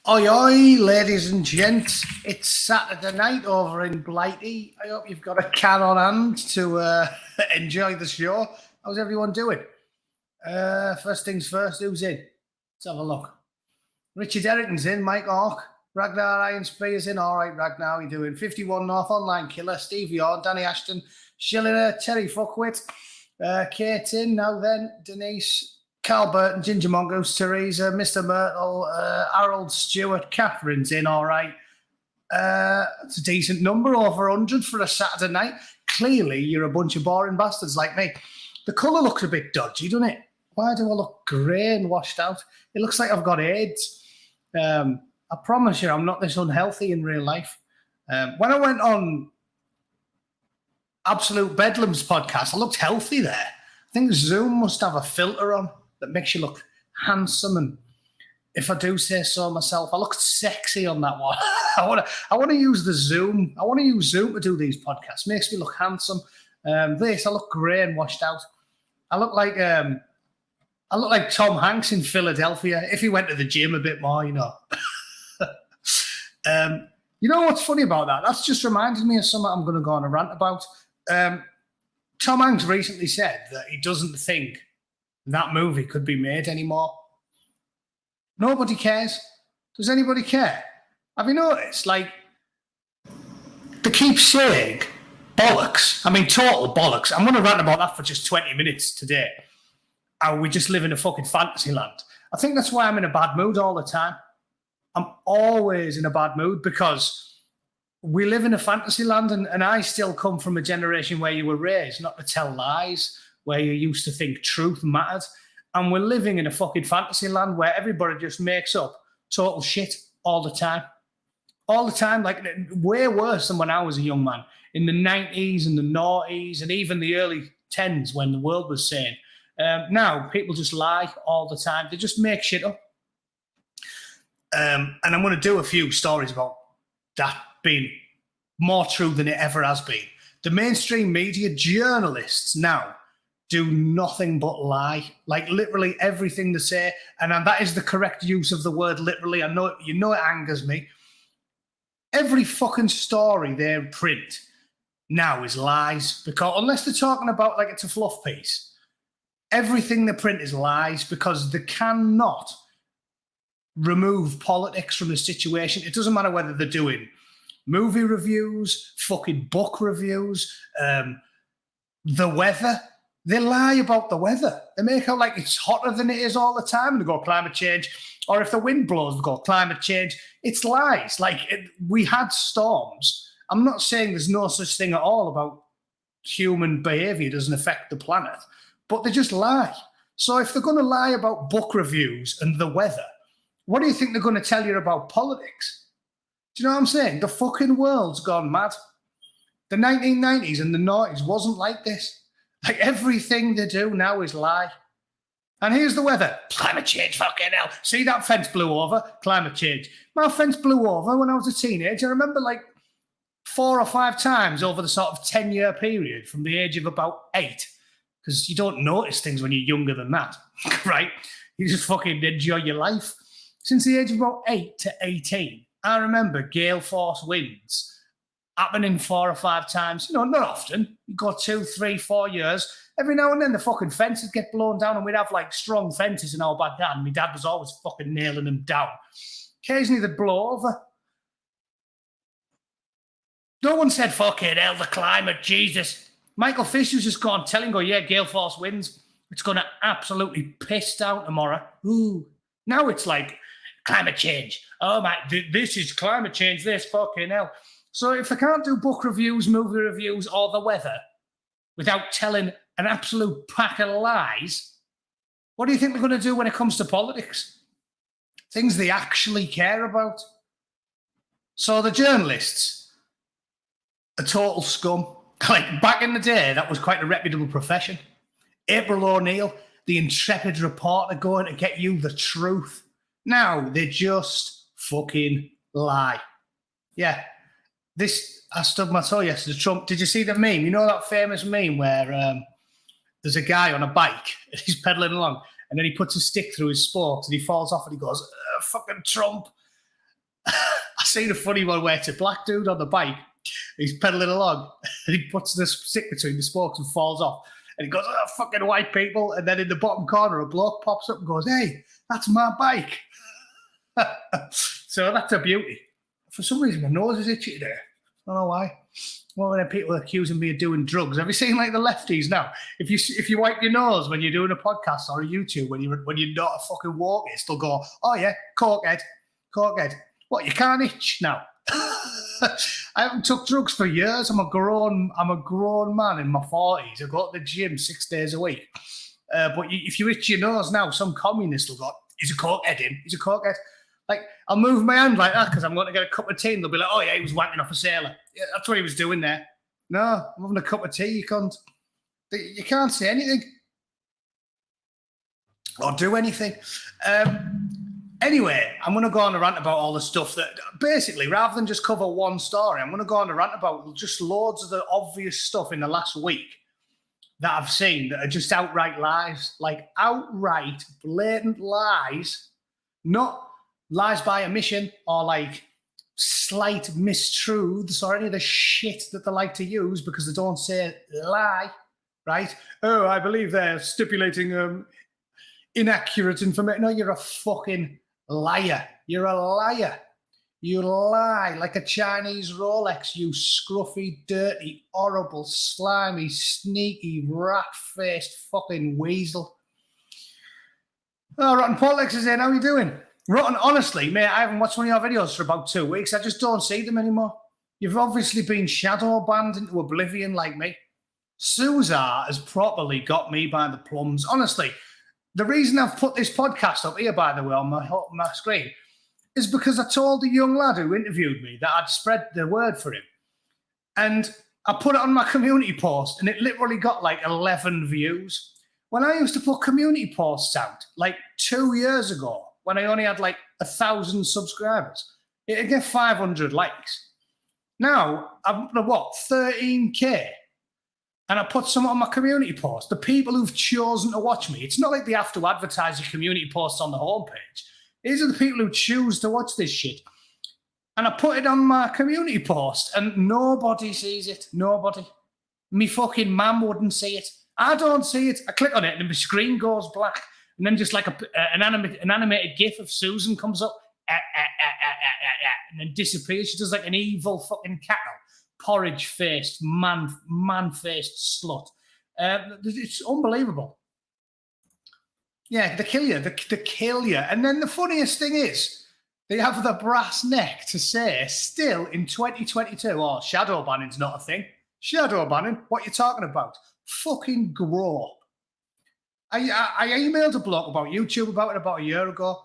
Oi, oi, ladies and gents. It's Saturday night over in Blighty. I hope you've got a can on hand to enjoy the show. How's everyone doing? First things first, who's in? Let's have a look. Richard Errington's in, Mike Hawk, Ragnar Iron Spears in. All right, Ragnar, how you doing? 51 North Online Killer, Steve Yorn, Danny Ashton, Schiller, Terry Fuckwit, Kate in, now then, Denise, Carl Burton, Ginger Mongoose, Teresa, Mr. Myrtle, Harold Stewart, Catherine's in, all right. It's a decent number, over 100 for a Saturday night. Clearly, you're a bunch of boring bastards like me. The colour looks a bit dodgy, doesn't it? Why do I look grey and washed out? It looks like I've got AIDS. I promise you, I'm not this unhealthy in real life. When I went on Absolute Bedlam's podcast, I looked healthy there. I think Zoom must have a filter on that makes you look handsome, and if I do say so myself, I looked sexy on that one. I want to use the Zoom. I want to use Zoom to do these podcasts. Makes me look handsome. I look grey and washed out. I look like Tom Hanks in Philadelphia if he went to the gym a bit more, you know. You know what's funny about that? That's just reminded me of something I'm going to go on a rant about. Tom Hanks recently said that he doesn't think that movie could be made anymore. Nobody cares. Does anybody care? Have you noticed? Like, they keep saying bollocks. I mean, total bollocks. I'm going to rant about that for just 20 minutes today. How we just live in a fucking fantasy land. I think that's why I'm in a bad mood all the time. I'm always in a bad mood because we live in a fantasy land, and I still come from a generation where you were raised not to tell lies, where you used to think truth mattered. And we're living in a fucking fantasy land where everybody just makes up total shit all the time. All the time, like way worse than when I was a young man. In the 90s and the noughties and even the early 10s when the world was sane. Now, people just lie all the time. They just make shit up. And I'm going to do a few stories about that being more true than it ever has been. The mainstream media, journalists now, do nothing but lie. Like literally everything they say, and that is the correct use of the word literally. I know, you know, it angers me. Every fucking story they print now is lies, because unless they're talking about like it's a fluff piece, everything they print is lies because they cannot remove politics from the situation. It doesn't matter whether they're doing movie reviews, fucking book reviews, the weather. They lie about the weather. They make out like it's hotter than it is all the time, and they go climate change. Or if the wind blows, they go climate change. It's lies. Like we had storms. I'm not saying there's no such thing at all about human behavior doesn't affect the planet, but they just lie. So if they're going to lie about book reviews and the weather, what do you think they're going to tell you about politics? Do you know what I'm saying? The fucking world's gone mad. The 1990s and the 90s wasn't like this. Like everything they do now is lie. And here's the weather. Climate change, fucking hell. See that fence blew over? Climate change. My fence blew over when I was a teenager. I remember like 4 or 5 times over the sort of 10-year period from the age of about 8. Because you don't notice things when you're younger than that, right? You just fucking enjoy your life. Since the age of about 8 to 18, I remember gale force winds happening 4 or 5 times. You know, not often. You go 2, 3, 4 years. Every now and then the fucking fences get blown down, and we'd have like strong fences in our backyard. And my dad was always fucking nailing them down. Occasionally they'd blow over. No one said, fucking hell, the climate, Jesus. Michael Fisher's just gone telling, yeah, gale force winds. It's going to absolutely piss down tomorrow. Ooh. Now it's like climate change. Oh my, this is climate change, this fucking hell. So if they can't do book reviews, movie reviews, or the weather without telling an absolute pack of lies, what do you think they're going to do when it comes to politics? Things they actually care about. So the journalists are total scum. Like back in the day, that was quite a reputable profession. April O'Neil, the intrepid reporter going to get you the truth. Now they just fucking lie. Yeah. I stubbed my toe yesterday. Trump, did you see the meme? You know that famous meme where there's a guy on a bike and he's pedaling along and then he puts a stick through his spokes and he falls off and he goes, fucking Trump. I seen a funny one where it's a black dude on the bike. He's pedaling along and he puts the stick between the spokes and falls off. And he goes, oh, fucking white people. And then in the bottom corner, a bloke pops up and goes, hey, that's my bike. So that's a beauty. For some reason, my nose is itchy today. I don't know why. Well, when people accusing me of doing drugs, have you seen like the lefties now? If you wipe your nose when you're doing a podcast or a YouTube, when you're not a fucking walker, they'll go, oh yeah, cokehead. What, you can't itch now? I haven't took drugs for years. I'm a grown man in my 40s. I go to the gym 6 days a week. But if you itch your nose now, some communist will go, he's a cokehead in. He's a cokehead. Like, I'll move my hand like that because I'm going to get a cup of tea and they'll be like, oh yeah, he was wanking off a sailor. Yeah, that's what he was doing there. No, I'm having a cup of tea, you can't. You can't say anything. Or do anything. Anyway, I'm going to go on a rant about all the stuff that, basically, rather than just cover one story, I'm going to go on a rant about just loads of the obvious stuff in the last week that I've seen that are just outright lies. Like, outright, blatant lies. Not lies by omission or like slight mistruths or any of the shit that they like to use because they don't say lie, right? Oh, I believe they're stipulating inaccurate information. No, you're a fucking liar. You're a liar. You lie like a Chinese Rolex, you scruffy, dirty, horrible, slimy, sneaky, rat-faced fucking weasel. Oh, Rotten Politics is in. How are you doing? Rotten, honestly, mate, I haven't watched one of your videos for about 2 weeks. I just don't see them anymore. You've obviously been shadow banned into oblivion like me. Suzar has properly got me by the plums. Honestly, the reason I've put this podcast up here, by the way, on my screen, is because I told the young lad who interviewed me that I'd spread the word for him. And I put it on my community post, and it literally got like 11 views. When I used to put community posts out, like 2 years ago, when I only had like 1,000 subscribers, it'd get 500 likes. Now, I'm, 13K? And I put some on my community post. The people who've chosen to watch me, it's not like they have to advertise your community posts on the homepage. These are the people who choose to watch this shit. And I put it on my community post and nobody sees it. Nobody. Me fucking mum wouldn't see it. I don't see it. I click on it and the screen goes black. And then just like an animated gif of Susan comes up and then disappears. She does like an evil fucking cattle. Porridge-faced, man-faced slut. It's unbelievable. Yeah, they kill you. They kill you. And then the funniest thing is, they have the brass neck to say, still in 2022, oh, shadow banning's not a thing. Shadow banning? What are you talking about? Fucking grow up. I emailed a bloke about YouTube about a year ago,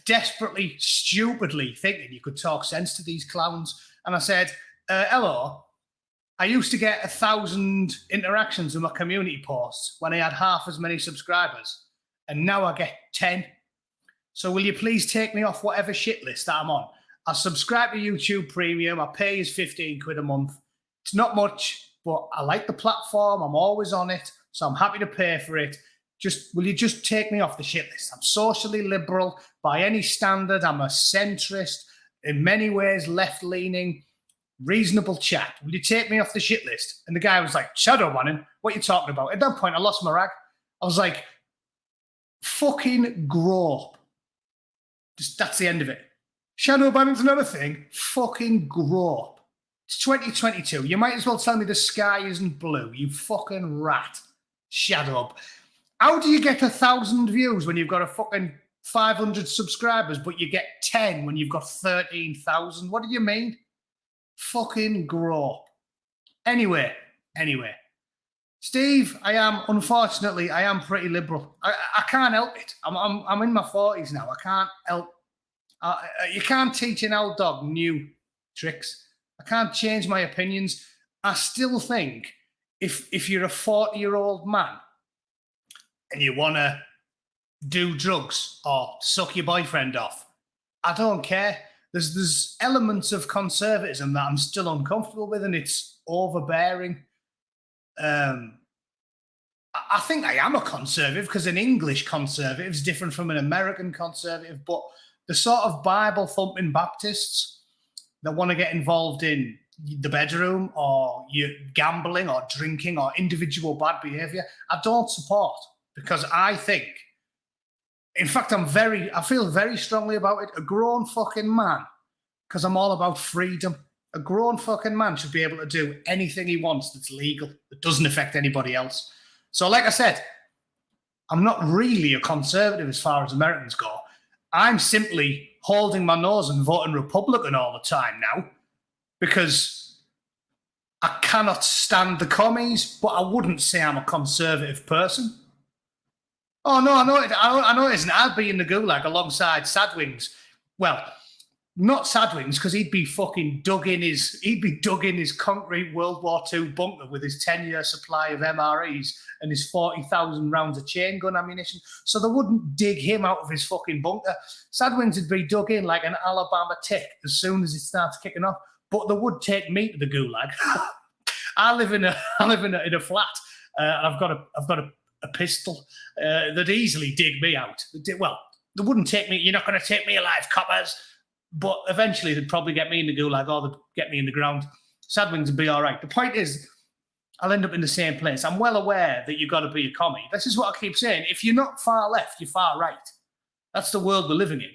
desperately, stupidly thinking you could talk sense to these clowns. And I said, hello, I used to get 1,000 interactions with my community posts when I had half as many subscribers. And now I get 10. So will you please take me off whatever shit list that I'm on? I subscribe to YouTube Premium. I pay is 15 quid a month. It's not much, but I like the platform. I'm always on it. So I'm happy to pay for it. Will you just take me off the shit list? I'm socially liberal by any standard. I'm a centrist, in many ways left-leaning, reasonable chap. Will you take me off the shit list? And the guy was like, shadow banning? What are you talking about? At that point, I lost my rag. I was like, fucking grow up. Just, that's the end of it. Shadow banning's another thing. Fucking grow up. It's 2022. You might as well tell me the sky isn't blue, you fucking rat. Shut up. How do you get 1,000 views when you've got a fucking 500 subscribers, but you get 10 when you've got 13,000? What do you mean? Fucking grow up. Anyway. Steve, unfortunately, I am pretty liberal. I can't help it. I'm in my 40s now. I can't help. You can't teach an old dog new tricks. I can't change my opinions. I still think if you're a 40-year-old man and you want to do drugs or suck your boyfriend off, I don't care. There's elements of conservatism that I'm still uncomfortable with, and it's overbearing. I think I am a conservative because an English conservative is different from an American conservative, but the sort of Bible-thumping Baptists that want to get involved in the bedroom or you gambling or drinking or individual bad behavior, I don't support, because I think, in fact, I feel very strongly about it. A grown fucking man, because I'm all about freedom. A grown fucking man should be able to do anything he wants that's legal, that doesn't affect anybody else. So, like I said, I'm not really a conservative as far as Americans go. I'm simply holding my nose and voting Republican all the time now, because I cannot stand the commies, but I wouldn't say I'm a conservative person. Oh, no, I know it isn't. I'd be in the gulag alongside Sadwings. Well, not Sadwings, because he'd be dug in his concrete World War II bunker with his 10-year supply of MREs and his 40,000 rounds of chain gun ammunition. So they wouldn't dig him out of his fucking bunker. Sadwings would be dug in like an Alabama tick as soon as it starts kicking off. But they would take me to the gulag. I live in a flat, and I've got a pistol that'd easily dig me out. Well, they wouldn't take me. You're not going to take me alive, coppers. But eventually, they'd probably get me in the gulag, or they'd get me in the ground. Sadwings would be all right. The point is, I'll end up in the same place. I'm well aware that you've got to be a commie. This is what I keep saying. If you're not far left, you're far right. That's the world we're living in.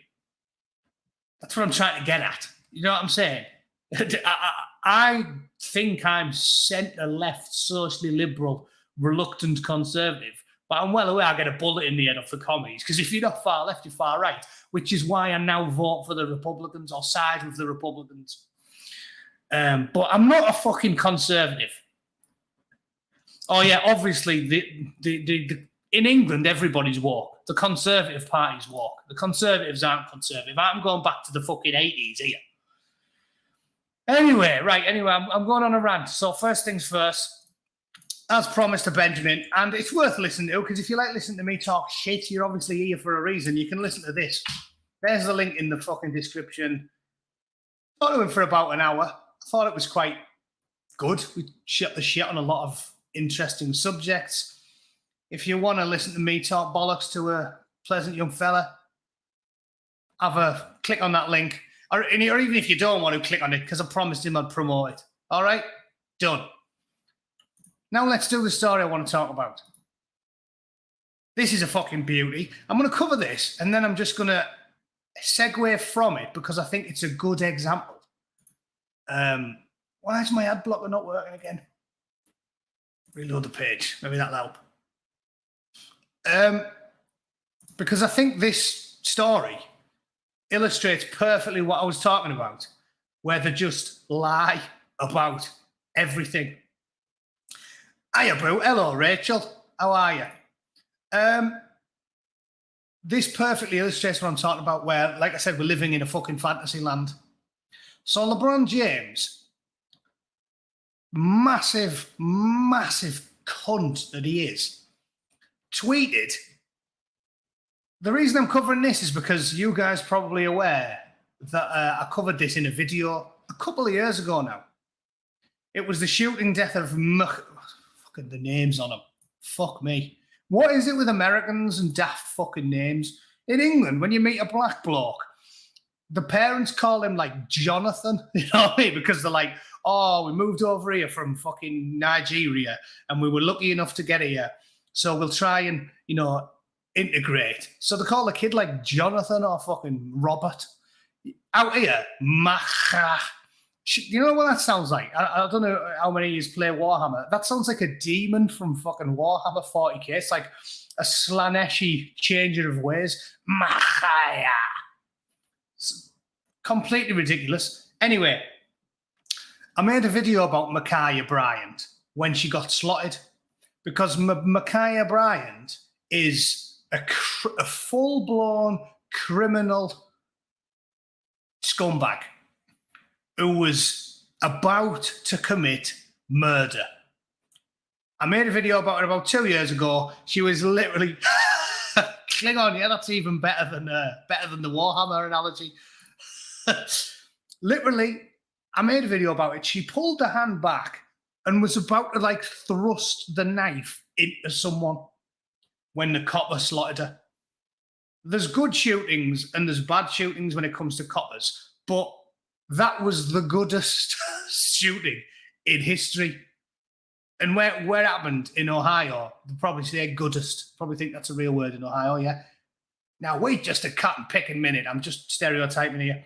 That's what I'm trying to get at. You know what I'm saying? I think I'm centre-left, socially liberal, reluctant conservative, but I'm well aware I get a bullet in the head off the commies, because if you're not far left, you're far right, which is why I now vote for the Republicans or side with the Republicans. But I'm not a fucking conservative. Oh, yeah, obviously, in England, everybody's woke. The Conservative Party's woke. The Conservatives aren't conservative. I'm going back to the fucking 80s here. Anyway, I'm going on a rant. So first things first, as promised to Benjamin, and it's worth listening to, because if you like listening to me talk shit, you're obviously here for a reason. You can listen to this. There's the link in the fucking description. Talked to him for about an hour. I thought it was quite good. We shot the shit on a lot of interesting subjects. If you want to listen to me talk bollocks to a pleasant young fella, click on that link. Or even if you don't want to click on it, because I promised him I'd promote it. All right? Done. Now let's do the story I want to talk about. This is a fucking beauty. I'm going to cover this, and then I'm just going to segue from it, because I think it's a good example. Why is my ad blocker not working again? Reload the page. Maybe that'll help. Because I think this story illustrates perfectly what I was talking about, where they just lie about everything. Hiya, Boo. Hello, Rachel. How are you? This perfectly illustrates what I'm talking about, where, like I said, we're living in a fucking fantasy land. So LeBron James, massive cunt that he is, tweeted. The reason I'm covering this is because you guys are probably aware that I covered this in a video a couple of years ago now. It was the shooting death of... Fucking the names on them. Fuck me. What is it with Americans and daft fucking names? In England, when you meet a black bloke, the parents call him like Jonathan, you know what I mean? Because they're like, oh, we moved over here from fucking Nigeria and we were lucky enough to get here. So we'll try and, integrate. So they call the kid like Jonathan or fucking Robert. Out here, Macha. You know what that sounds like? I don't know how many of you play Warhammer. That sounds like a demon from fucking Warhammer 40k. It's like a Slaneshi changer of ways. Machaya. It's completely ridiculous. Anyway, I made a video about Micaiah Bryant when she got slotted, because Micaiah Bryant is a full-blown criminal scumbag who was about to commit murder. I made a video about her about 2 years ago. She was literally... Klingon, yeah, that's even better than the Warhammer analogy. Literally, I made a video about it. She pulled her hand back and was about to, thrust the knife into someone when the copper slotted her. there's good shootings and there's bad shootings when it comes to coppers, but that was the goodest shooting in history. And where it happened in Ohio, they'll probably say goodest. Probably think that's a real word in Ohio, yeah. Now, wait just a cut and pick a minute. I'm just stereotyping here.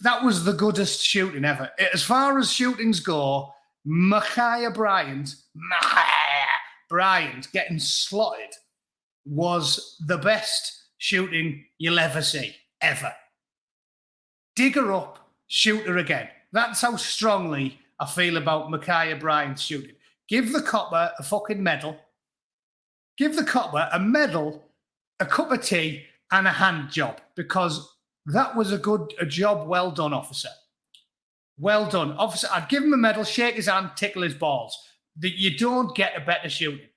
That was the goodest shooting ever. As far as shootings go, Micaiah Bryant getting slotted was the best shooting you'll ever see, ever. Dig her up, shoot her again. That's how strongly I feel about Micaiah Bryant's shooting. Give the copper a fucking medal. Give the copper a medal, a cup of tea, and a hand job, because that was a job well done, officer. Well done, officer. I'd give him a medal, shake his hand, tickle his balls. That you don't get a better shooting.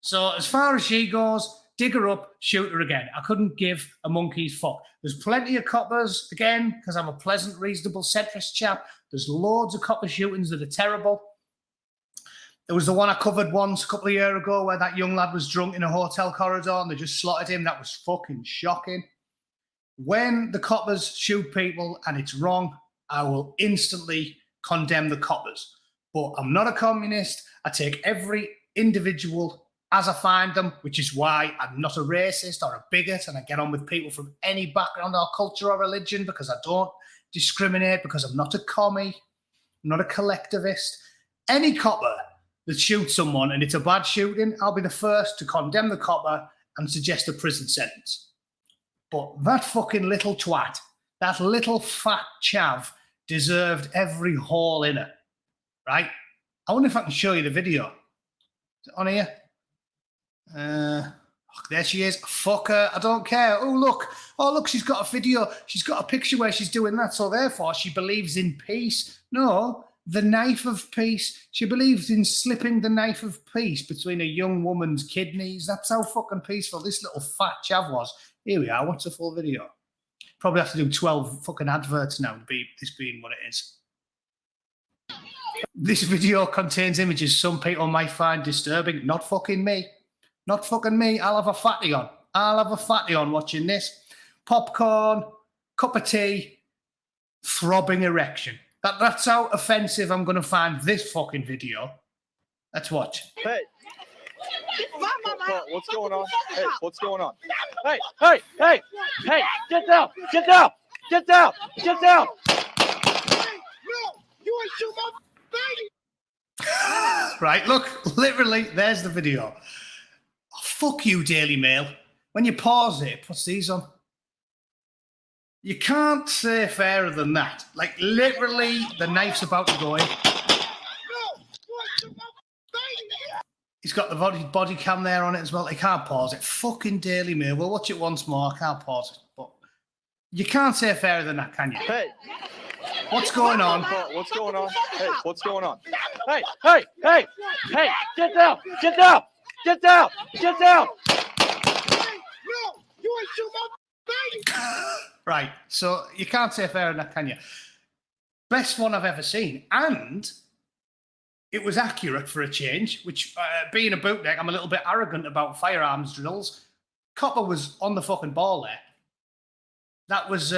So as far as she goes, dig her up, shoot her again. I couldn't give a monkey's fuck. There's plenty of coppers, again, because I'm a pleasant, reasonable, centrist chap. There's loads of copper shootings that are terrible. There was the one I covered once a couple of years ago where that young lad was drunk in a hotel corridor and they just slotted him. That was fucking shocking. When the coppers shoot people and it's wrong, I will instantly condemn the coppers. But I'm not a communist. I take every individual as I find them, which is why I'm not a racist or a bigot, and I get on with people from any background or culture or religion, because I don't discriminate, because I'm not a commie, I'm not a collectivist. Any copper that shoots someone and it's a bad shooting, I'll be the first to condemn the copper and suggest a prison sentence. But that fucking little twat, that little fat chav, deserved every hole in it, right? I wonder if I can show you the video. Is it on here? There she is. Fuck her. I don't care. Oh, look, she's got a video. She's got a picture where she's doing that. So therefore, she believes in peace. No, the knife of peace. She believes in slipping the knife of peace between a young woman's kidneys. That's how fucking peaceful this little fat chav was. Here we are. What's the full video? Probably have to do 12 fucking adverts now to be this being what it is. This video contains images some people might find disturbing. Not fucking me. Not fucking me. I'll have a fatty on. I'll have a fatty on watching this. Popcorn, cup of tea, throbbing erection. That's how offensive I'm going to find this fucking video. Let's watch. Hey. What's going on? Hey, what's going on? Hey, hey, hey, hey, get down, get down, get down, get down. Hey, no, you ain't shoot my baby. Right, look, literally, there's the video. Oh, fuck you, Daily Mail. When you pause it, it puts these on. You can't say fairer than that. Like, literally, the knife's about to go in. No, you ain't shoot my baby. He's got the body cam there on it as well. He can't pause it. Fucking Daily Mail. We'll watch it once more. I can't pause it. But you can't say fairer than that, can you? Hey. What's going on? What's going on? Hey, what's going on? Hey, hey, hey, hey, get down, get down, get down, get down. Hey, no, you ain't shoot my baby. Right, so you can't say fairer than that, can you? Best one I've ever seen. And it was accurate for a change, which, being a bootneck, I'm a little bit arrogant about firearms drills. Copper was on the fucking ball there. That was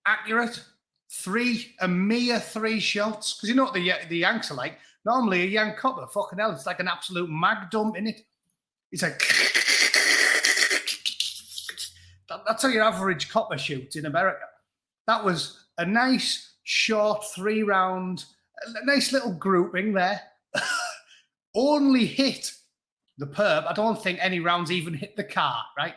accurate. A mere three shots. Because you know what the Yanks are like? Normally a Yank copper, fucking hell, it's like an absolute mag dump, innit? It's like... That's how your average copper shoots in America. That was a nice, short 3-round... A nice little grouping there. Only hit the perp. I don't think any rounds even hit the car, right?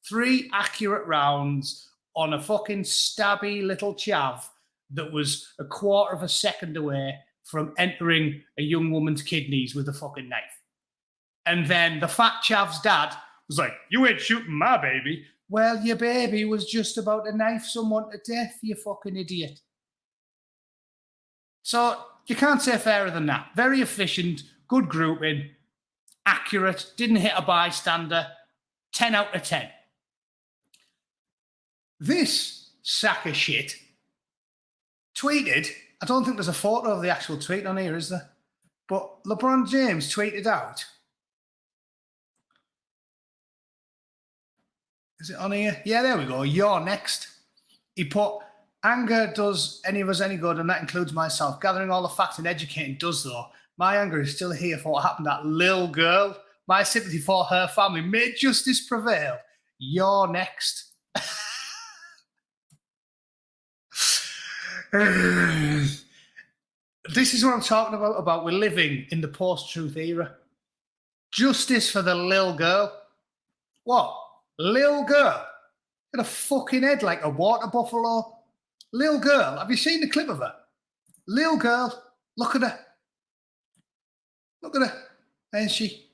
3 accurate rounds on a fucking stabby little chav that was a quarter of a second away from entering a young woman's kidneys with a fucking knife. And then the fat chav's dad was like, "You ain't shooting my baby." Well, your baby was just about to knife someone to death, you fucking idiot. So you can't say fairer than that. Very efficient, good grouping, accurate, didn't hit a bystander, 10 out of 10. This sack of shit tweeted, I don't think there's a photo of the actual tweet on here, is there? But LeBron James tweeted out, Is it on here? Yeah, there we go. You're next. He put, anger does any of us any good, and that includes myself. Gathering all the facts and educating does, though. My anger is still here for what happened to that little girl. My sympathy for her family. May justice prevail. You're next. This is what I'm talking about. We're living in the post-truth era. Justice for the little girl. What? Little girl? Got a fucking head like a water buffalo. Little girl. Have you seen the clip of her? Little girl. Look at her. Look at her. There's she.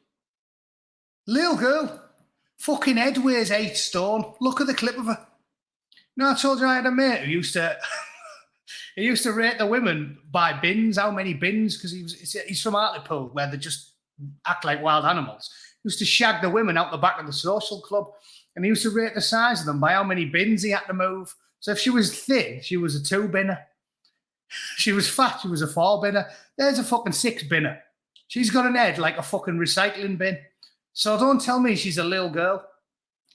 Little girl. Fucking head weighs 8 stone. Look at the clip of her. No, I told you I had a mate who used to... he used to rate the women by bins, how many bins, because he's from Hartlepool, where they just act like wild animals. He used to shag the women out the back of the social club, and he used to rate the size of them by how many bins he had to move. So if she was thin, she was a 2-binner. She was fat, she was a 4-binner. There's a fucking 6-binner. She's got an head like a fucking recycling bin. So don't tell me she's a little girl.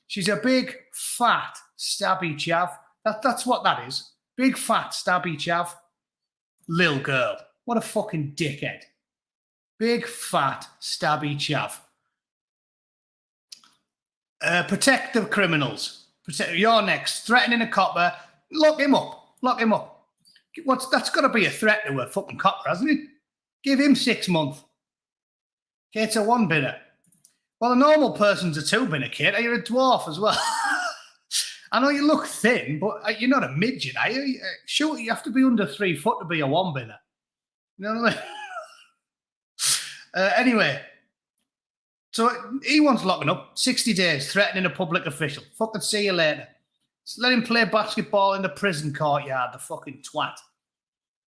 She's a big, fat, stabby chav. That's what that is. Big, fat, stabby chav. Lil girl. What a fucking dickhead. Big, fat, stabby chav. Protect the criminals. You're next. Threatening a copper. Lock him up. Lock him up. That's got to be a threat to a fucking copper, hasn't it? Give him 6 months. Okay, it's a 1-binner. Well, a normal person's a 2-binner, kid. You're a dwarf as well. I know you look thin, but you're not a midget, are you? Sure, you have to be under 3 foot to be a 1-binner. You know what I mean? Anyway, so he wants locking up. 60 days, threatening a public official. Fucking see you later. Just let him play basketball in the prison courtyard, the fucking twat.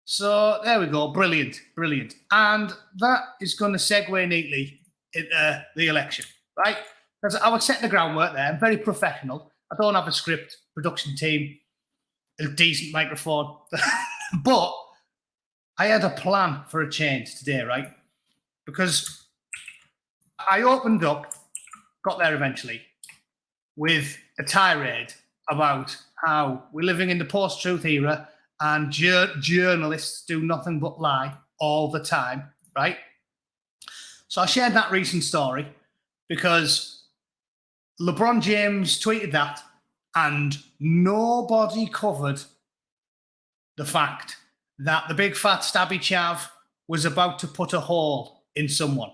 So there we go. Brilliant, brilliant. And that is going to segue neatly into the election, right? Because I was setting the groundwork there. I'm very professional. I don't have a script, production team, a decent microphone. But I had a plan for a change today, right? Because I opened up, got there eventually, with a tirade about how we're living in the post-truth era and journalists do nothing but lie all the time, right? So I shared that recent story because LeBron James tweeted that and nobody covered the fact that the big fat stabby chav was about to put a hole in someone.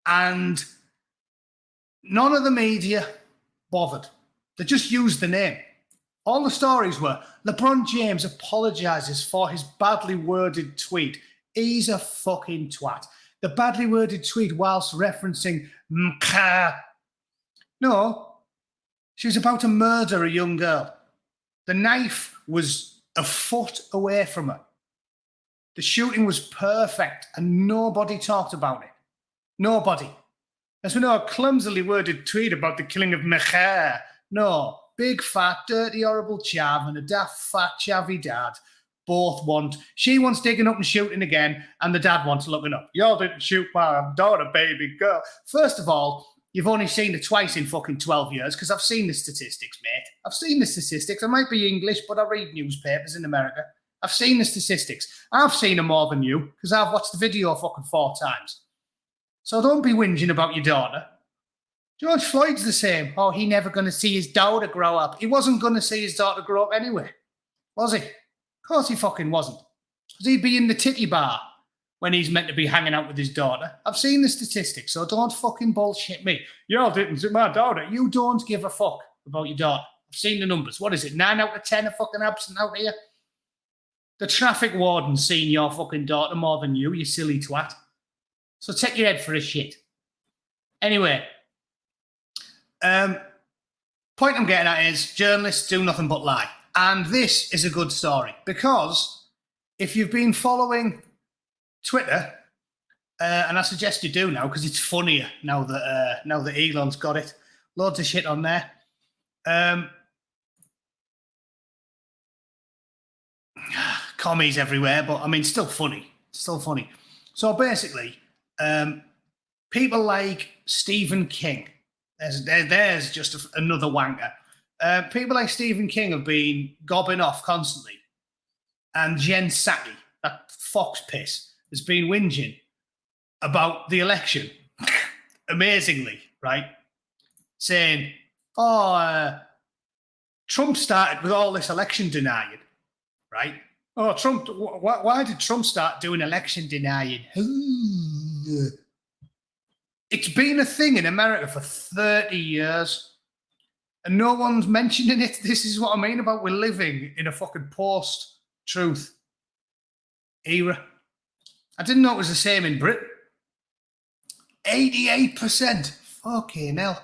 And none of the media bothered. They just used the name. All the stories were, LeBron James apologizes for his badly worded tweet. He's a fucking twat. The badly worded tweet whilst referencing Mka. No, she was about to murder a young girl. The knife was a foot away from her. The shooting was perfect and nobody talked about it. Nobody. As we know, a clumsily worded tweet about the killing of Mka. No, big, fat, dirty, horrible chav and a daft, fat, chavvy dad both want. She wants digging up and shooting again, and the dad wants looking up. Y'all didn't shoot my daughter, baby girl. First of all, you've only seen it twice in fucking 12 years, because I've seen the statistics, mate. I've seen the statistics. I might be English, but I read newspapers in America. I've seen the statistics. I've seen them more than you, because I've watched the video fucking 4 times. So don't be whinging about your daughter. George Floyd's the same. Oh, he never going to see his daughter grow up. He wasn't going to see his daughter grow up anyway, was he? Of course he fucking wasn't. Because he'd be in the titty bar when he's meant to be hanging out with his daughter. I've seen the statistics, so don't fucking bullshit me. Y'all didn't see my daughter. You don't give a fuck about your daughter. I've seen the numbers. What is it? 9 out of 10 are fucking absent out here? The traffic warden's seen your fucking daughter more than you silly twat. So take your head for a shit. Anyway, point I'm getting at is journalists do nothing but lie. And this is a good story because if you've been following Twitter, and I suggest you do now because it's funnier now that Elon's got it. Loads of shit on there. Commies everywhere, but I mean, still funny. Still funny. So basically, people like Stephen King, There's just another wanker. People like Stephen King have been gobbing off constantly. And Jen Psaki, that fox piss, has been whinging about the election. Amazingly, right? Saying, Trump started with all this election denying, right? Oh, Trump, why did Trump start doing election denying? It's been a thing in America for 30 years and no one's mentioning it. This is what I mean about we're living in a fucking post-truth era. I didn't know it was the same in Britain. 88%. Fucking hell.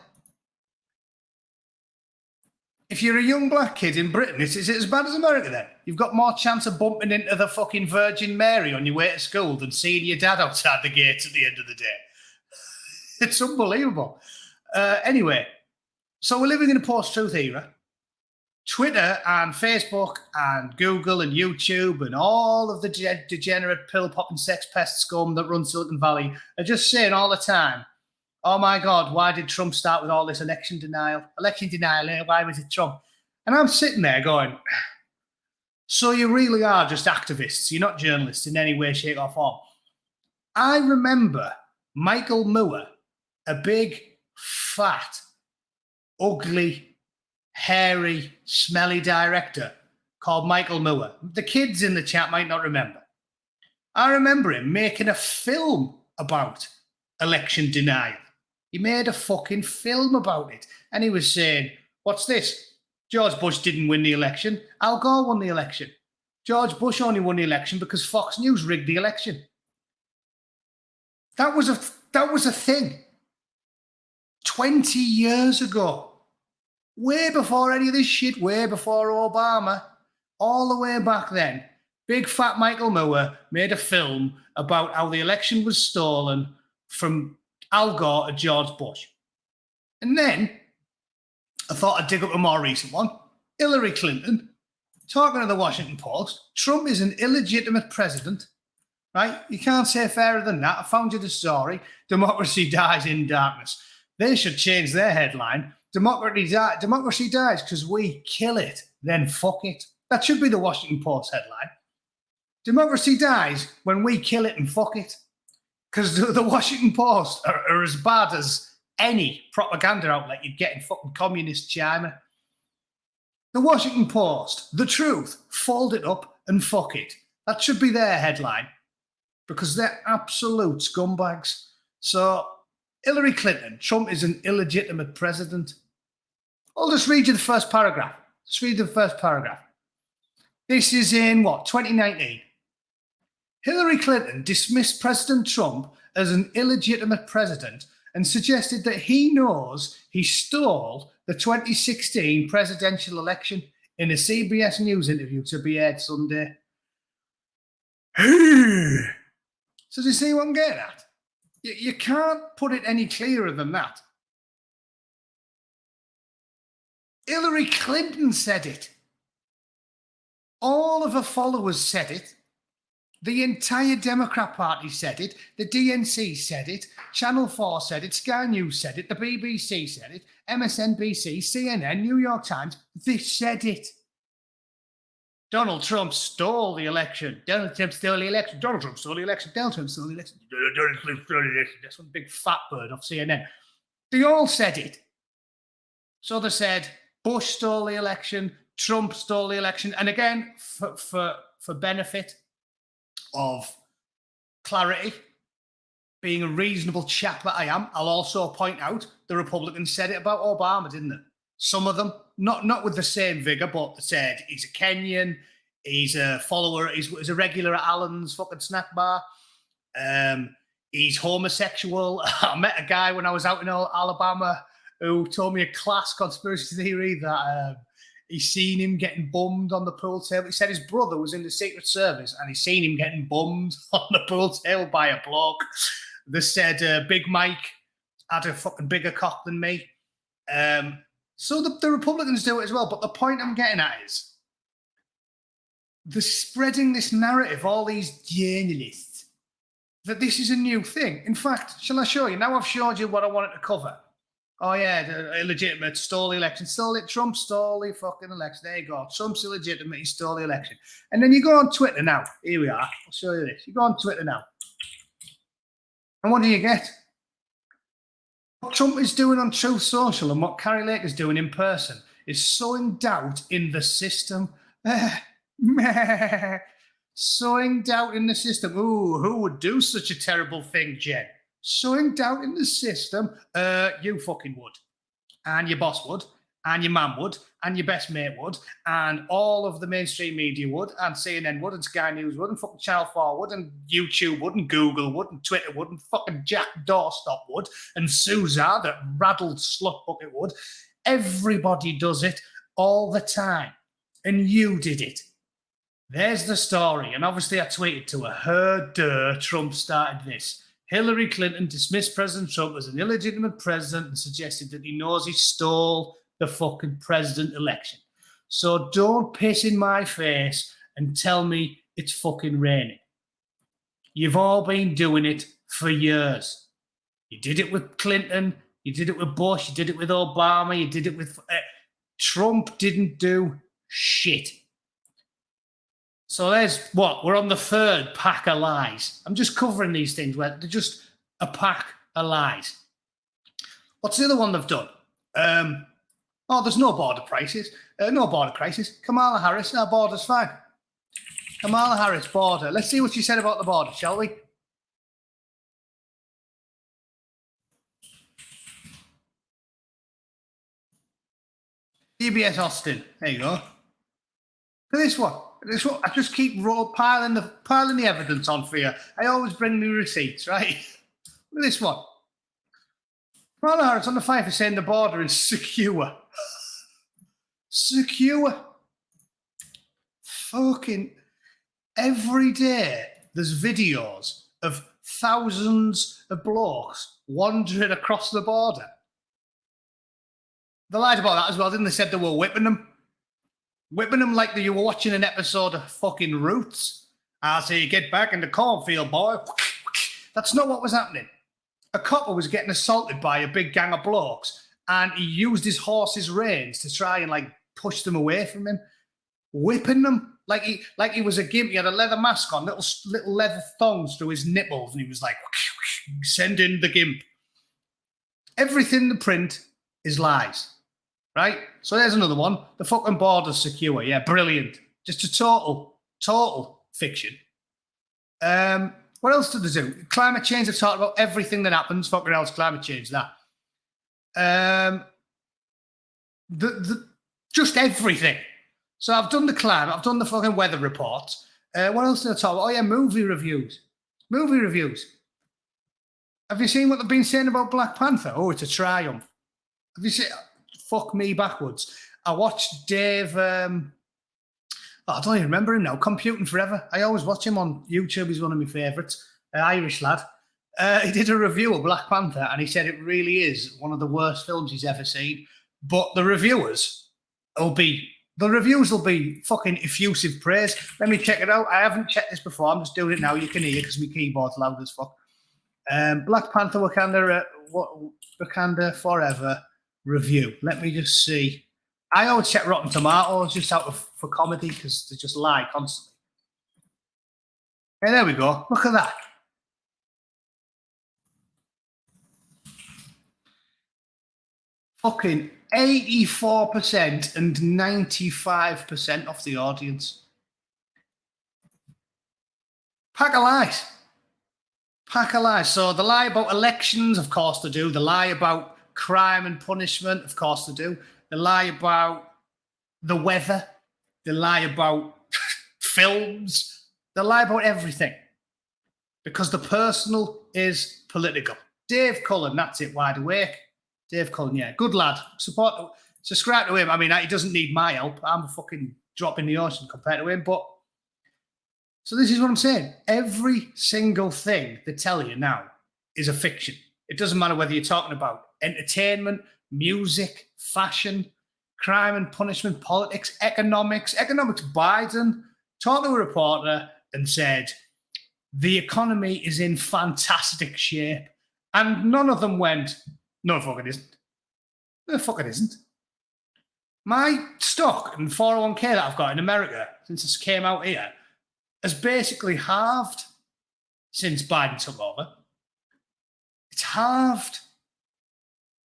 If you're a young black kid in Britain, is it as bad as America then? You've got more chance of bumping into the fucking Virgin Mary on your way to school than seeing your dad outside the gates at the end of the day. It's unbelievable. Anyway, so we're living in a post-truth era. Twitter and Facebook and Google and YouTube and all of the degenerate pill-popping sex pest scum that run Silicon Valley are just saying all the time, oh my God, why did Trump start with all this election denial? Election denial, why was it Trump? And I'm sitting there going, so you really are just activists. You're not journalists in any way, shape or form. I remember Michael Moore, a big, fat, ugly, hairy, smelly director called Michael Moore. The kids in the chat might not remember. I remember him making a film about election denial. He made a fucking film about it. And he was saying, what's this? George Bush didn't win the election. Al Gore won the election. George Bush only won the election because Fox News rigged the election. That was a thing. 20 years ago. Way before any of this shit, way before Obama. All the way back then. Big fat Michael Moore made a film about how the election was stolen from Al Gore to George Bush. And then I thought I'd dig up a more recent one. Hillary Clinton, talking to the Washington Post. Trump is an illegitimate president, right? You can't say fairer than that. I found you the story. Democracy dies in darkness. They should change their headline. Democracy dies because we kill it, then fuck it. That should be the Washington Post headline. Democracy dies when we kill it and fuck it. Because the Washington Post are as bad as any propaganda outlet you'd get in fucking communist China. The Washington Post, the truth, fold it up and fuck it. That should be their headline. Because they're absolute scumbags. So, Hillary Clinton, Trump is an illegitimate president. I'll just read you the first paragraph. This is in, 2019. Hillary Clinton dismissed President Trump as an illegitimate president and suggested that he knows he stole the 2016 presidential election in a CBS News interview to be aired Sunday. So do you see what I'm getting at? You can't put it any clearer than that. Hillary Clinton said it. All of her followers said it. The entire Democrat Party said it. The DNC said it. Channel 4 said it. Sky News said it. The BBC said it. MSNBC, CNN, New York Times, they said it. Donald Trump stole the election. Donald Trump stole the election. Donald Trump stole the election. Donald Trump stole the election. Donald Trump stole the election. That's one big fat bird off CNN. They all said it. So they said Bush stole the election. Trump stole the election. And again, for benefit of clarity, being a reasonable chap that I am, I'll also point out the Republicans said it about Obama, didn't they? Some of them, not with the same vigor, but said he's a Kenyan, he's a follower, he's a regular at Allen's fucking snack bar, he's homosexual. I met a guy when I was out in Alabama who told me a class conspiracy theory that he's seen him getting bummed on the pool table. He said his brother was in the Secret Service and he's seen him getting bummed on the pool table by a bloke. They said Big Mike had a fucking bigger cock than me. So the Republicans do it as well. But the point I'm getting at is they're spreading this narrative, all these journalists, that this is a new thing. In fact, shall I show you? Now I've showed you what I wanted to cover. Oh, yeah, the illegitimate, stole the election. Trump stole the fucking election. There you go. Trump's illegitimate, he stole the election. And then you go on Twitter now. Here we are. I'll show you this. You go on Twitter now. And what do you get? What Trump is doing on Truth Social and what Carrie Lake is doing in person is sowing doubt in the system. Sowing doubt in the system. Ooh, who would do such a terrible thing, Jen? Sowing doubt in the system. You fucking would. And your boss would. And your mum would. And your best mate would. And all of the mainstream media would. And CNN would. And Sky News would. And fucking Channel 4 would. And YouTube would. And Google would. And Twitter would. And fucking Jack Doorstop would. And Suza, that raddled slut bucket would. Everybody does it all the time. And you did it. There's the story. And obviously I tweeted to her. Trump started this. Hillary Clinton dismissed President Trump as an illegitimate president and suggested that he knows he stole the fucking president election. So don't piss in my face and tell me it's fucking raining. You've all been doing it for years. You did it with Clinton. You did it with Bush. You did it with Obama. You did it with... Trump didn't do shit. So there's what? We're on the third pack of lies. I'm just covering these things where they're just a pack of lies. What's the other one they've done? There's no border crisis. No border crisis. Kamala Harris, our border's fine. Kamala Harris, border. Let's see what she said about the border, shall we? CBS Austin. There you go. Look at this one. I just keep piling the evidence on for you. I always bring me receipts, right? Look at this one. Kamala Harris on the fight for saying the border is secure. Secure. Fucking every day there's videos of thousands of blokes wandering across the border. They lied about that as well, didn't they? Said they were whipping them. Whipping them like you were watching an episode of fucking Roots. I say, get back in the cornfield, boy. That's not what was happening. A copper was getting assaulted by a big gang of blokes, and he used his horse's reins to try and like push them away from him, whipping them like he was a gimp. He had a leather mask on, little leather thongs through his nipples, and he was like, send in the gimp. Everything in the print is lies. Right? So there's another one. The fucking border's secure. Yeah, brilliant. Just a total fiction. What else did they do? Climate change, they've talked about everything that happens. Fucking else, climate change, that. Just everything. So I've done the climate. I've done the fucking weather report. What else did I talk about? Oh, yeah, movie reviews. Movie reviews. Have you seen what they've been saying about Black Panther? Oh, it's a triumph. Have you seen... Fuck me backwards. I watched Dave, I don't even remember him now, Computing Forever. I always watch him on YouTube. He's one of my favourites. Irish lad. He did a review of Black Panther and he said it really is one of the worst films he's ever seen. But the reviews will be fucking effusive praise. Let me check it out. I haven't checked this before. I'm just doing it now. You can hear because my keyboard's loud as fuck. Black Panther Wakanda Forever review. Let me just see. I always check Rotten Tomatoes just for comedy because they just lie constantly. Okay, there we go. Look at that. Fucking 84% and 95% of the audience. Pack of lies. Pack of lies. So the lie about elections, of course they do. The lie about crime and punishment, of course they do. They lie about the weather. They lie about films. They lie about everything. Because the personal is political. Dave Cullen, that's it, Wide Awake. Dave Cullen, yeah, good lad. Subscribe to him. I mean, he doesn't need my help. I'm a fucking drop in the ocean compared to him. But, so this is what I'm saying. Every single thing they tell you now is a fiction. It doesn't matter whether you're talking about entertainment, music, fashion, crime and punishment, politics, economics. Biden talked to a reporter and said, the economy is in fantastic shape. And none of them went, no, fuck it isn't. The fuck it isn't. My stock and 401k that I've got in America since this came out here has basically halved since Biden took over. It's halved.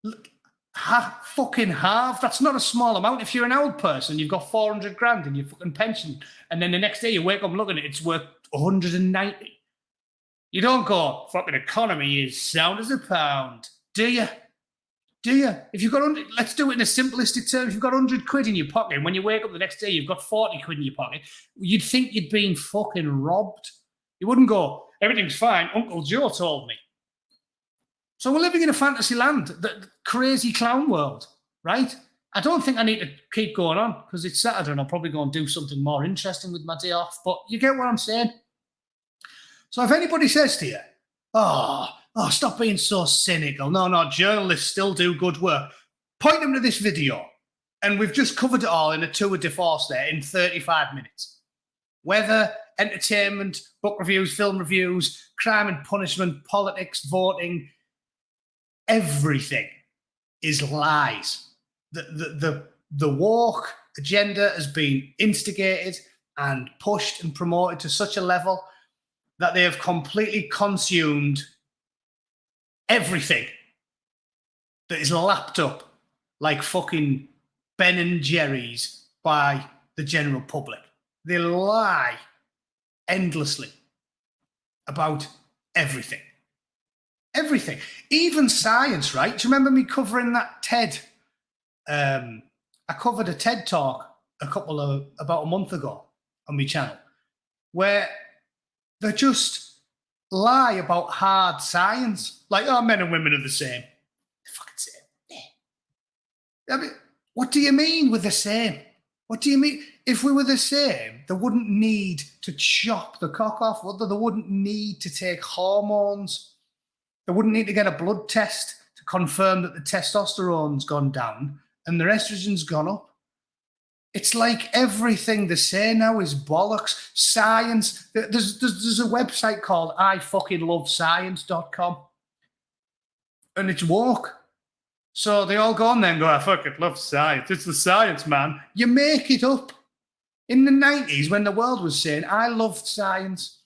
Look, fucking halved. That's not a small amount. If you're an old person, you've got 400 grand in your fucking pension, and then the next day you wake up looking at it, it's worth 190. You don't go, fucking economy is sound as a pound, do you? Do you? If you've got 100, let's do it in a simplistic term. If you've got 100 quid in your pocket, and when you wake up the next day, you've got 40 quid in your pocket, you'd think you'd been fucking robbed. You wouldn't go, everything's fine, Uncle Joe told me. So we're living in a fantasy land, the crazy clown world, right? I don't think I need to keep going on because it's Saturday and I'll probably go and do something more interesting with my day off, but you get what I'm saying? So if anybody says to you, oh, stop being so cynical. No, journalists still do good work. Point them to this video. And we've just covered it all in a tour de force there in 35 minutes. Weather, entertainment, book reviews, film reviews, crime and punishment, politics, voting, everything is lies. The woke agenda has been instigated and pushed and promoted to such a level that they have completely consumed everything that is lapped up like fucking Ben and Jerry's by the general public. They lie endlessly about everything. Everything. Even science, right? Do you remember me covering that TED? I covered a TED talk about a month ago on my channel where they just lie about hard science. Like, oh, men and women are the same. The fucking same. Yeah. I mean, what do you mean with the same? What do you mean? If we were the same, they wouldn't need to chop the cock off, would they? They wouldn't need to take hormones. They wouldn't need to get a blood test to confirm that the testosterone's gone down and the estrogen's gone up. It's like everything they say now is bollocks. Science. There's a website called ifuckinglovescience.com and it's woke. So they all go on there and go, I fucking love science. It's the science, man. You make it up. In the 90s, when the world was saying, I loved science.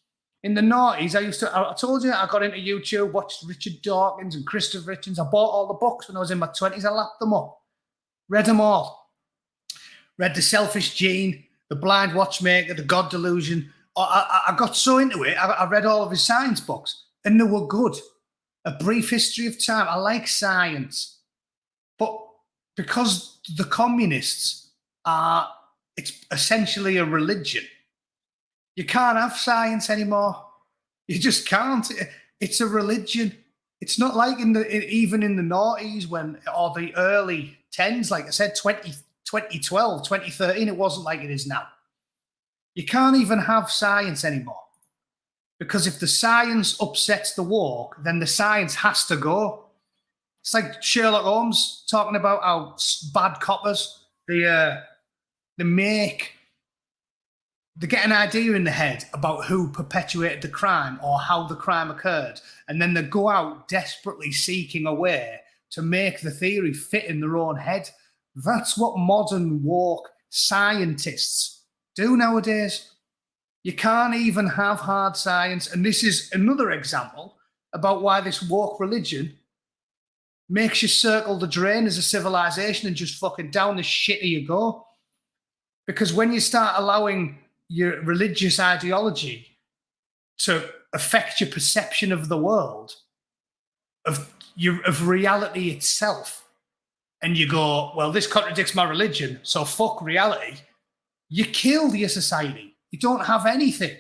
In the 90s, I told you, I got into YouTube, watched Richard Dawkins and Christopher Hitchens. I bought all the books when I was in my 20s. I lapped them up. Read them all. Read The Selfish Gene, The Blind Watchmaker, The God Delusion. I got so into it, I read all of his science books, and they were good. A Brief History of Time. I like science. But because the communists are, it's essentially a religion, you can't have science anymore. You just can't. It's a religion. It's not like even in the noughties or the early 10s, like I said, 2012, 2013, it wasn't like it is now. You can't even have science anymore. Because if the science upsets the woke, then the science has to go. It's like Sherlock Holmes talking about how bad coppers, they get an idea in the head about who perpetuated the crime or how the crime occurred, and then they go out desperately seeking a way to make the theory fit in their own head. That's what modern woke scientists do nowadays. You can't even have hard science, and this is another example about why this woke religion makes you circle the drain as a civilization and just fucking down the shitter you go. Because when you start allowing your religious ideology to affect your perception of the world, of reality itself, and you go, well, this contradicts my religion, so fuck reality, you kill your society. You don't have anything.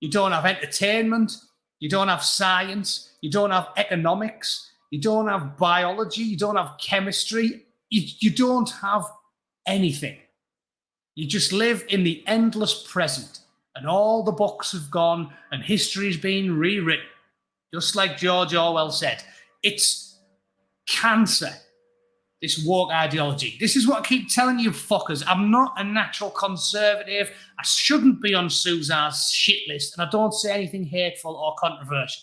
You don't have entertainment. You don't have science. You don't have economics. You don't have biology. You don't have chemistry. You don't have anything. You just live in the endless present, and all the books have gone and history's been rewritten. Just like George Orwell said, it's cancer, this woke ideology. This is what I keep telling you fuckers. I'm not a natural conservative. I shouldn't be on Susan's shit list, and I don't say anything hateful or controversial.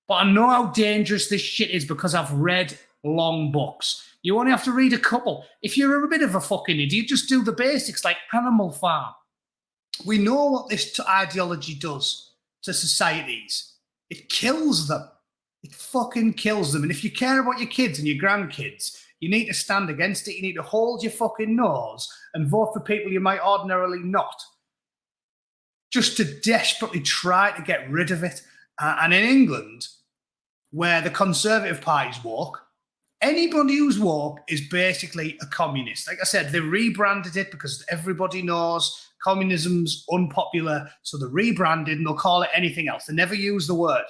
But I know how dangerous this shit is because I've read long books. You only have to read a couple. If you're a bit of a fucking idiot, just do the basics like Animal Farm. We know what this ideology does to societies. It kills them. It fucking kills them. And if you care about your kids and your grandkids, you need to stand against it. You need to hold your fucking nose and vote for people you might ordinarily not. Just to desperately try to get rid of it. And in England, where the Conservative Party's woke, anybody who's woke is basically a communist. Like I said, they rebranded it because everybody knows communism's unpopular, so they rebranded and they'll call it anything else. They never use the word.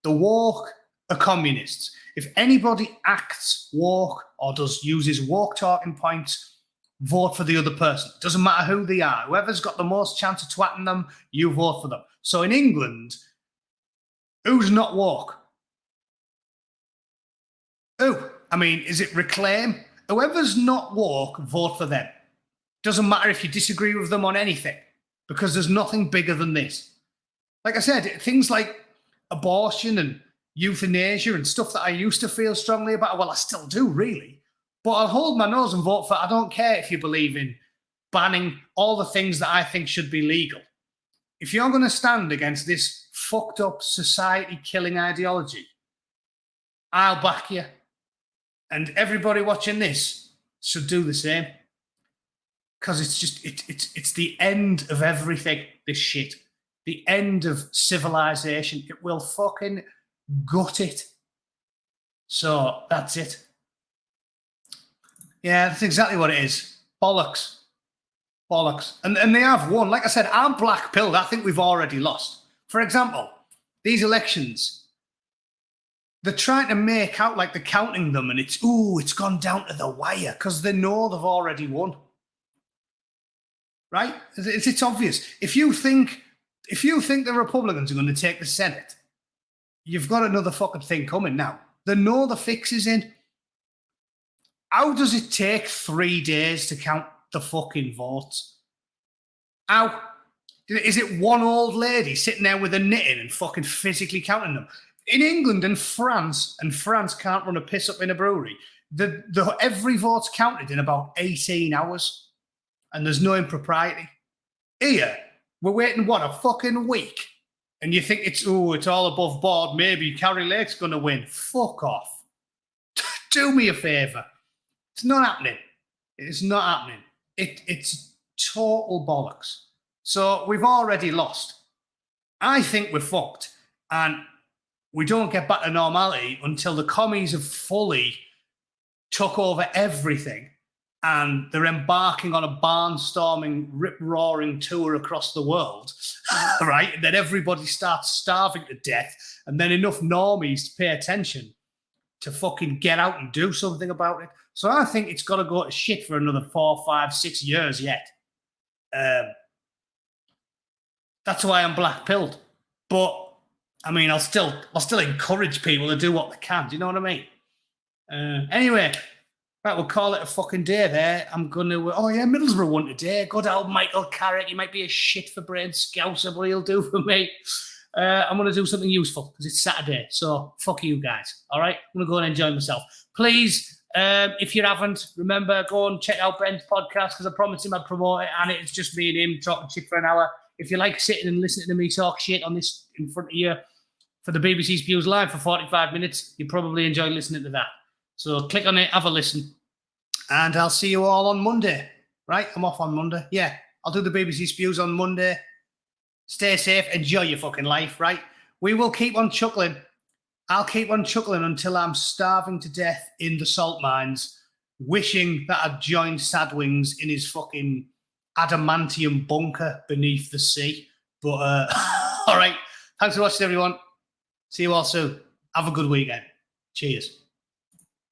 The woke are communists. If anybody acts woke or uses woke talking points, vote for the other person. It doesn't matter who they are. Whoever's got the most chance of twatting them, you vote for them. So in England, who's not woke? Who? I mean, is it Reclaim? Whoever's not woke, vote for them. Doesn't matter if you disagree with them on anything, because there's nothing bigger than this. Like I said, things like abortion and euthanasia and stuff that I used to feel strongly about, well, I still do, really. But I'll hold my nose and vote for, I don't care if you believe in banning all the things that I think should be legal. If you're going to stand against this fucked up society-killing ideology, I'll back you. And everybody watching this should do the same. Because it's just, it's the end of everything, this shit. The end of civilization. It will fucking gut it. So that's it. Yeah, that's exactly what it is. Bollocks. Bollocks. And they have won. Like I said, I'm black-pilled. I think we've already lost. For example, these elections, they're trying to make out like they're counting them and it's gone down to the wire because they know they've already won. Right? It's obvious. If you think the Republicans are going to take the Senate, you've got another fucking thing coming now. They know the fix is in. How does it take 3 days to count the fucking votes? How? Is it one old lady sitting there with a knitting and fucking physically counting them? In England and France can't run a piss up in a brewery, every vote's counted in about 18 hours. And there's no impropriety. Here, we're waiting, a fucking week? And you think it's all above board, maybe Carrie Lake's going to win. Fuck off. Do me a favour. It's not happening. It's not happening. It's total bollocks. So we've already lost. I think we're fucked. And we don't get back to normality until the commies have fully took over everything. And they're embarking on a barnstorming, rip-roaring tour across the world, right? And then everybody starts starving to death, and then enough normies to pay attention to fucking get out and do something about it. So I think it's got to go to shit for another 4, 5, 6 years yet. That's why I'm black-pilled. But, I mean, I'll still encourage people to do what they can. Do you know what I mean? Anyway... Right, we'll call it a fucking day there. I'm going to... Middlesbrough won today. Good old Michael Carrick. He might be a shit for brain scouser, but he'll do for me. I'm going to do something useful because it's Saturday. So, fuck you guys. All right? I'm going to go and enjoy myself. Please, if you haven't, remember, go and check out Brent's podcast because I promised him I'd promote it, and it's just me and him talking shit for an hour. If you like sitting and listening to me talk shit on this in front of you for the BBC Spews Live for 45 minutes, you probably enjoy listening to that. So click on it, have a listen, and I'll see you all on Monday. Right? I'm off on Monday. Yeah, I'll do the BBC Spews on Monday. Stay safe. Enjoy your fucking life, right? We will keep on chuckling. I'll keep on chuckling until I'm starving to death in the salt mines, wishing that I'd joined Sadwings in his fucking adamantium bunker beneath the sea. But, all right. Thanks for watching, everyone. See you all soon. Have a good weekend. Cheers.